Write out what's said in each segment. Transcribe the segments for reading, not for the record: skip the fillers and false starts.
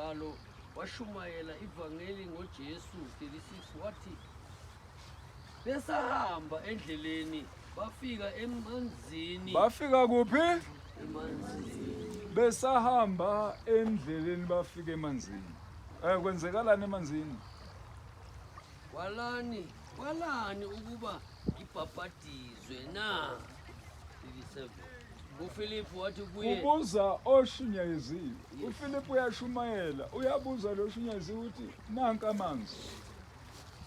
njalo washumayela ivangeli ngoJesu 36 wathi besahamba endleleni bafika emanzini. Bafika kuphi? Emanzini. Besahamba endleleni bafika emanzini. Kwenzekalani emanzini? Walani ukuba ibhabhadizwe na? 37. uFilipu wathi kuye Ubuza oshunyayeziwe. uFilipu uyashumayela, uyabuza lo oshunyayeziwe uthi nanka amanzi.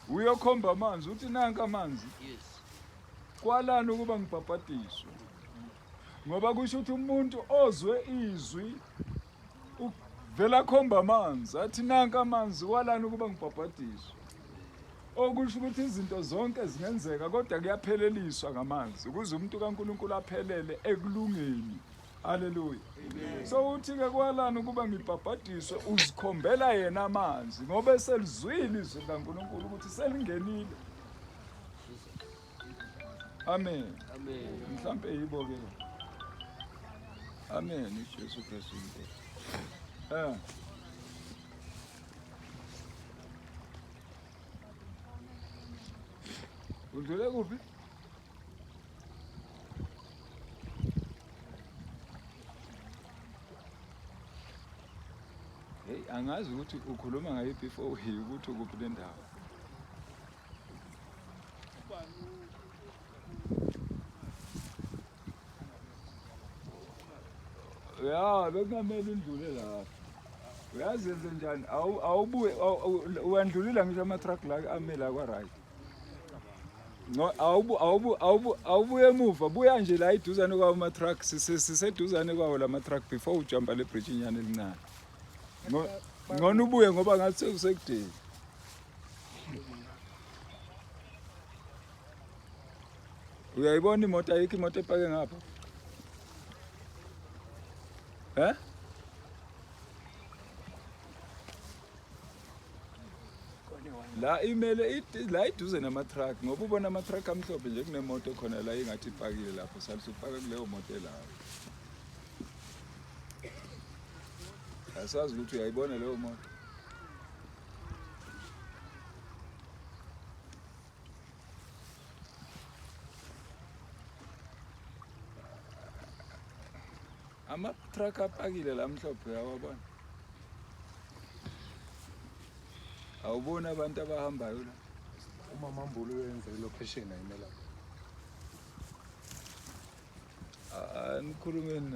Uyokhomba amanzi uthi nanka amanzi. yes. Kwalani ukuba ngibhabhadiswe? Ngoba kusho ukuthi umuntu ozwe izwi uvela khomba amanzi athi nanka amanzi kwalani ukuba ngibhabhadiswe. Okusho ukuthi izinto zonke zingenzeka kodwa kuyapheleliswa ngamanzi ukuze umuntu kaNkulunkulu aphelele ekulungeni. Haleluya. So uthi ke kwalani ukuba ngibhabhadiswe uzikhombela yena amanzi ngoba eselizwile izwi kaNkulunkulu ukuthi selingenile. Amen. Amen. Mhlambe yibo ke. Amen. Jesu Kristu. Udlule kuphi? Hey, angazi ukuthi ukhuluma ngayo before ukuthi ukuphi le ndawo. Ya, bekungamele indlule lapha. Uyazenze njani? Awubuye uyandlulila ngisho ama-truck la amela kwa right. No, awubuye emuva, buya nje la iduzane kwawo ama-truck, siseduzane kwawo la ma-truck before ujumpa le bridge inyane elincane. Ngona ubuye ngoba ngathi usekudeni. Uyayibona imoto ayikho imoto epake ngapha? La imele la iduze nama-truck ngoba ubona ama-truck amhlophe nje kunemoto khona la engathi ipakile lapho salusufaka kuleyo moto lapho. Asazi ukuthi uyayibona leyo moto. Ama-truck apakile la mhlophe uyawabona. Awubona abantu abahambayo la. Umama Mbulu uyenza ilocation ayimela. Nikhulumeni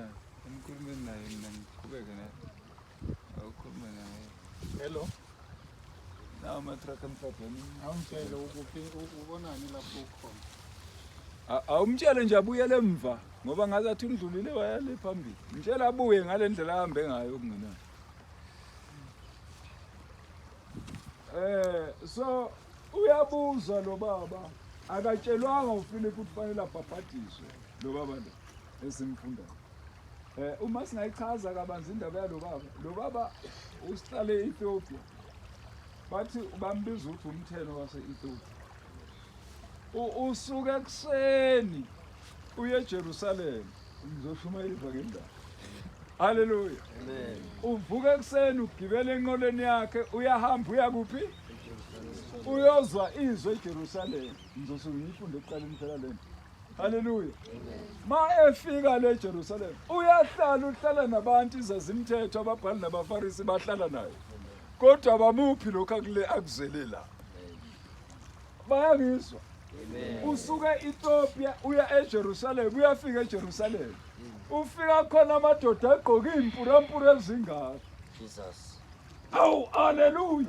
naye mina ngiqhubeke naye. Awukhulume naye. Hello. Nawo ama-truck amhlophe. Awungitshele ukuphi ubonani lapho ukhona. Awumtshele nje abuyele emva ngoba ngathi athi undlulile wayale phambili. Mtshela abuye ngale ndlela ahambe ngayo okungenayo. So uyabuza lo baba akatshelwanga uFilipu ukuthi fanele abhabhadiswe lo baba lo esimfundayo. Uma singayichaza kabanzi indaba yalo baba usihlale eEthiopia. Bathi bambiza ukuthi umtheno wase-Ethiopia. Usuke ekseni uye eJerusalem ngizoshumayela ivangeli la. Haleluya. Amen. Uvuka ekseni ugibela enqoleni yakhe uyahamba uya kuphi? Uyozwa izwi eJerusalem. Ngizosuke ngiyifunde ekuqaleni phela lento. Haleluya. Ma efika le eJerusalem uhlala nabantu izazimthetho ababhali nabafarisi bahlala naye. Kodwa abamuphi lokho akuzelela. Bayangizwa. Usuke eEthiopia uya eJerusalem uyafika eJerusalem. Ufika khona amadoda agqoka impurampura ezingaka. Jesus. Awu haleluya.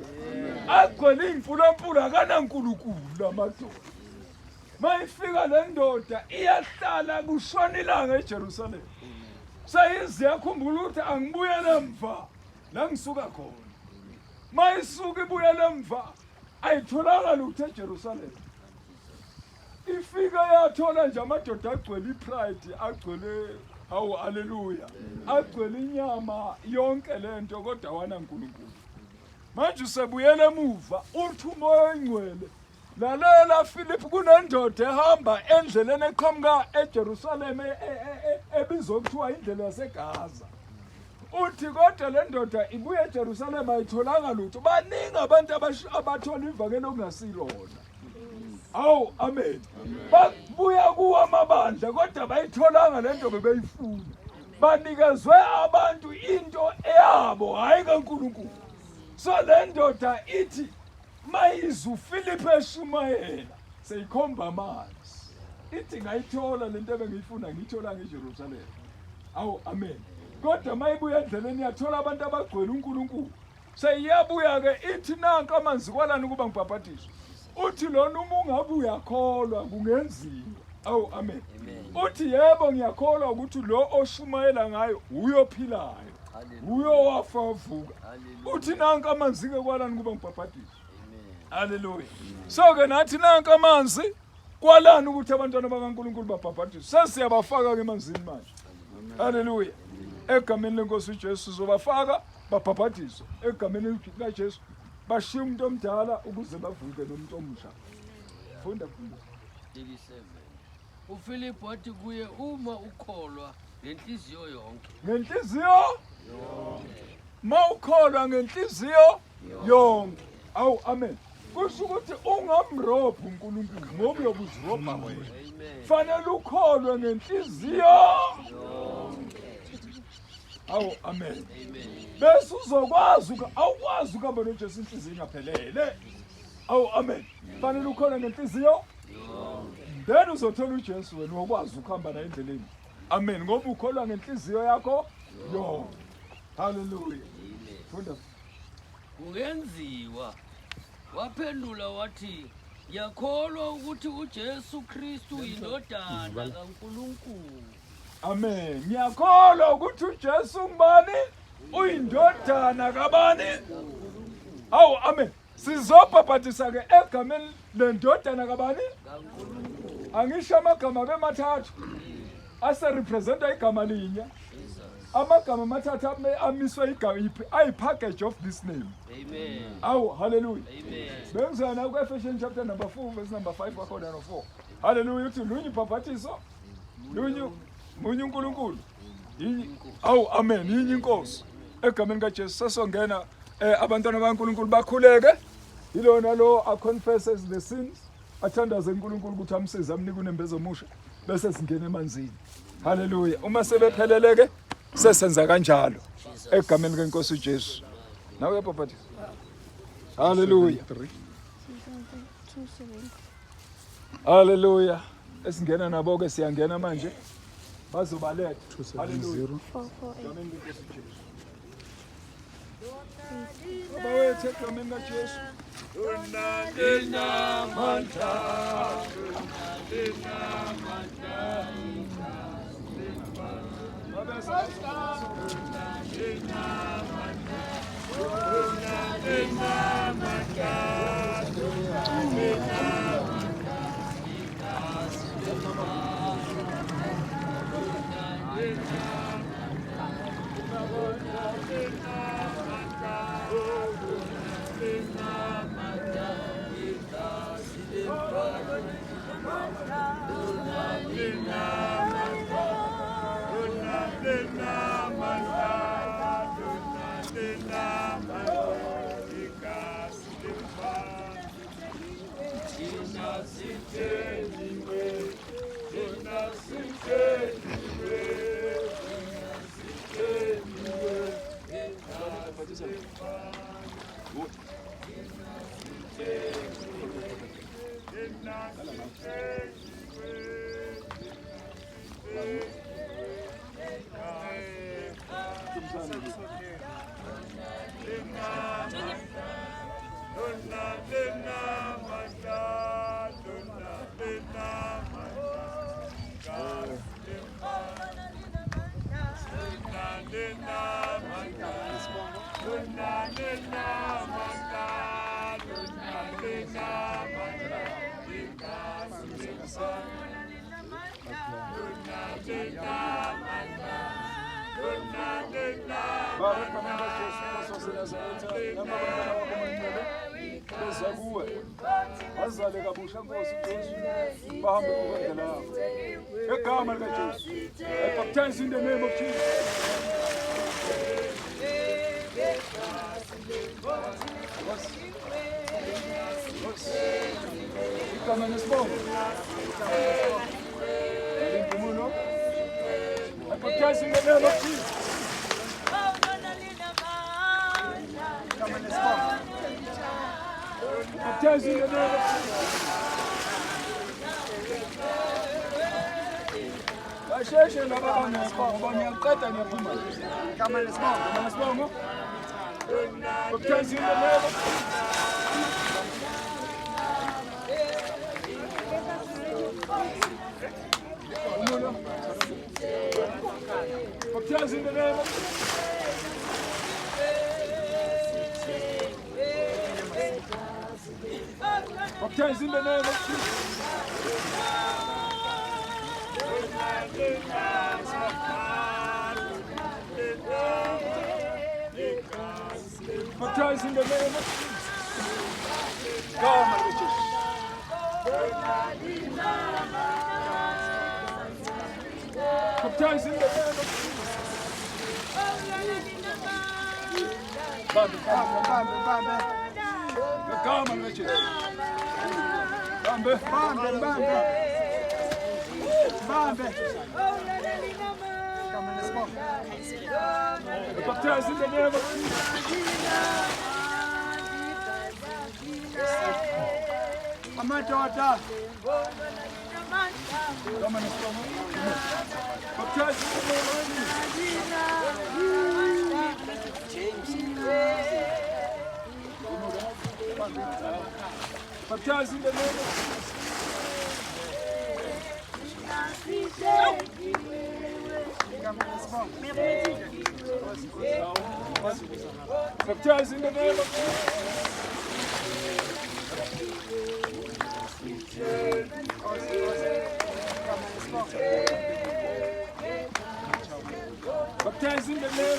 Agcwele impurampura akaNkulunkulu amadoda. Mayifika le ndoda iyahlala kushona ilanga eJerusalem. Sayizi yakhumbula ukuthi angibuyele emva la ngisuka khona. Mayisuka ibuyele emva ayitholanga lutho eJerusalem. Ifika yathola nje amadoda agcwele ipride agcwele awu haleluya. Agcwele inyama yonke lento kodwa wana uNkulunkulu. Manje usebuyele emuva uthi umoya ongcwele. Lalela Philip kunendoda ehamba endleleni eqhamuka eJerusalem ebizwa ukuthiwa indlela yaseGaza. uthi kodwa le ndoda ibuye eJerusalema ayitholanga lutho. Baningi abantu abathola ivangeli okungasilona. Awu amen. Babuya kuwa amabandla kodwa bayitholanga lento bebeyifuna. Banikezwe abantu into eyabo hayi kaNkulunkulu. So le ndoda ithi mayizu Philip eshumayela seyikhomba amanzi. Ithi ngayithola lento ebengiyifuna ngiyithola ngeJerusalema. Awu amen. Kodwa mayibuya endleleni yathola abantu abagcwele uNkulunkulu. Seyiyabuya ke ithi nanka amanzi kwalana ukuba ngibhabhatizwe. Uthi lona uma ungabe uyakholwa kungenziwa. Awu amen. Uthi yebo ngiyakholwa ukuthi lo oshumayela ngayo uyophilayo. Uyowafa wavuka. Uthi nanka amanzi ke kwalana ukuba ngibhabhatizwe. Hallelujah. So ke nathi nanka amanzi kwalana ukuthi abantwana bakaNkulunkulu babhabhatizwe. Sesiyabafaka ke emanzini manje. Hallelujah. Egameni lenkosi uJesu uzobafaka babhabhatizwe. Egameni likaJesu bashiya umuntu omdala ukuze bavuke nomuntu omusha. Funda. 37. uPhilip wathi kuye uma ukholwa ngenhliziyo yonke. Ngenhliziyo yonke. Mawukholwa ngenhliziyo yonke. Awu amen. Kusho ukuthi ungamrobha uNkulunkulu ngoba uyobuzirobha wena. Amen. Fanele ukholwe ngenhliziyo yonke. Awu amen. Bese uzokwazi awukwazi ukuhamba noJesu inhliziyo ingaphelele. Awu amen. Fanele ukholwe ngenhliziyo yonke. Then uzothola uJesu wena ukwazi ukuhamba naye endleleni. Amen. Ngoba ukholwa ngenhliziyo yakho yonke. Hallelujah. Funda. Kungenziwa. Waphendula wathi yakholwa ukuthi uJesu Kristu indodana kaNkulunkulu. Amen. Ngiyakholwa ukuthi uJesu ngubani? Uyindodana kabani? Awu amen. Sizobhabhatisa ke egameni lendodana kabani? Angisho amagama bemathathu. Ase representa igama linye. Amagama amathathu amiswe igama ayi package of this name. Amen. Awu hallelujah. Amen. Bengizana ku Ephesians chapter number 4 verse number 5 wakhona no 4. Hallelujah. Uthi lunye ibhabhatiso. Lunye munye uNkulunkulu. Awu amen. Yinye inkosi. Egameni kaJesu sesongena abantwana bakaNkulunkulu bakhuleke. Yilona lo confesses the sins. Athandaze uNkulunkulu ukuthi amsize amnike unembezo omusha bese singena emanzini. Hallelujah. Uma sebepheleleke sesenza kanjalo egameni kaNkosi uJesu. Nawe uyabhabhatisa. Hallelujah. Hallelujah. Esingena nabo ke siyangena manje. Bazobaletha. Hallelujah. Egameni kaNkosi uJesu. Baba wethu egameni kaJesu. Bazale kabusha Nkosi uJesu bahambe ngokwendlela yakho egama likaJesu. I baptize in the name of Jesus. igama nesibongo imvunulo I baptize in the name of Jesus. Baptize in the name of Jesus. Basheshe laba bangesibongo banyaqeda ngiyaphuma. Igama lesibongo. Baptize in the name of Jesus. Baptize in the name of Jesus. Baptize in the name of Jesus. Baptize in the name of Jesus. Come on, Jesus. Baptize in the name of Jesus. Bambe. Come on, Jesus. Bambe. Come on, let's go. Baptize in the name of Jesus. Amadoda. Come on, let's go. Baptize in the name of Jesus. Baptize in the name of Jesus. Baptize in the name of Jesus. Baptize in the name of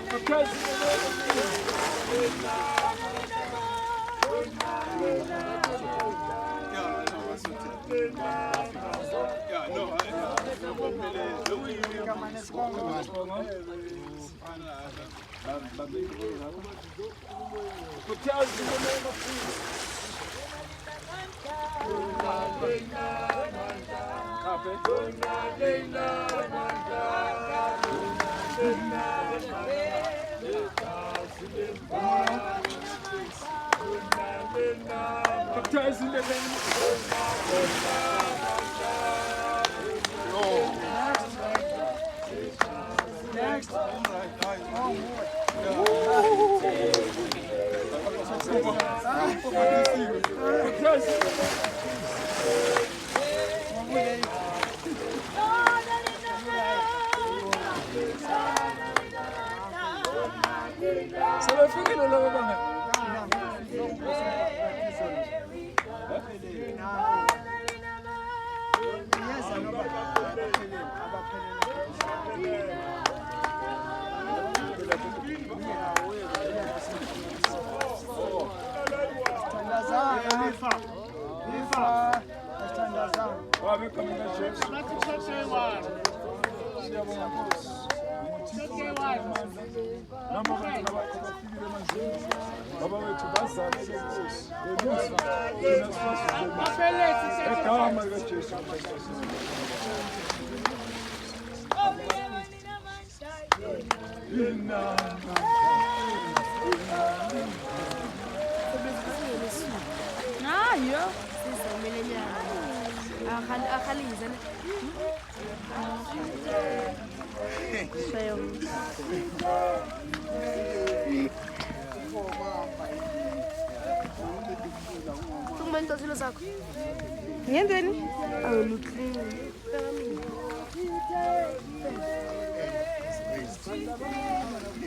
Baptize in the name of Next.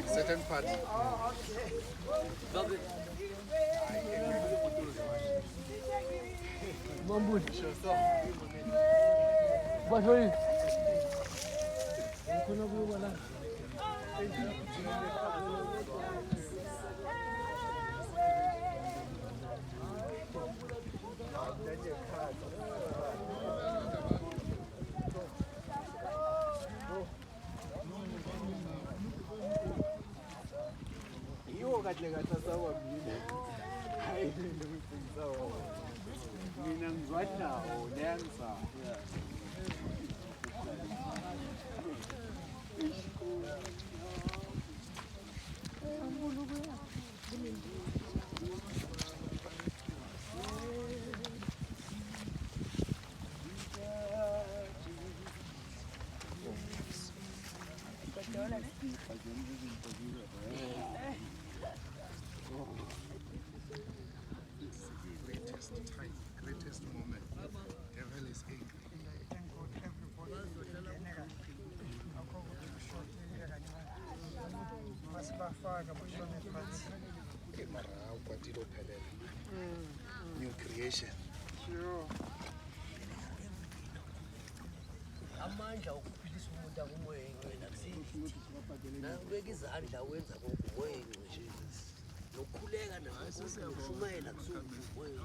Certain part. Mina ngizwadawo lenza Greatest moment. Devil is angry. New creation. amandla okuphilisa umuntu akumoyeni wena kusithi nabeka izandla wenza ngokumoyeni nje nokukhuleka nakushumayela kusuka umoyeni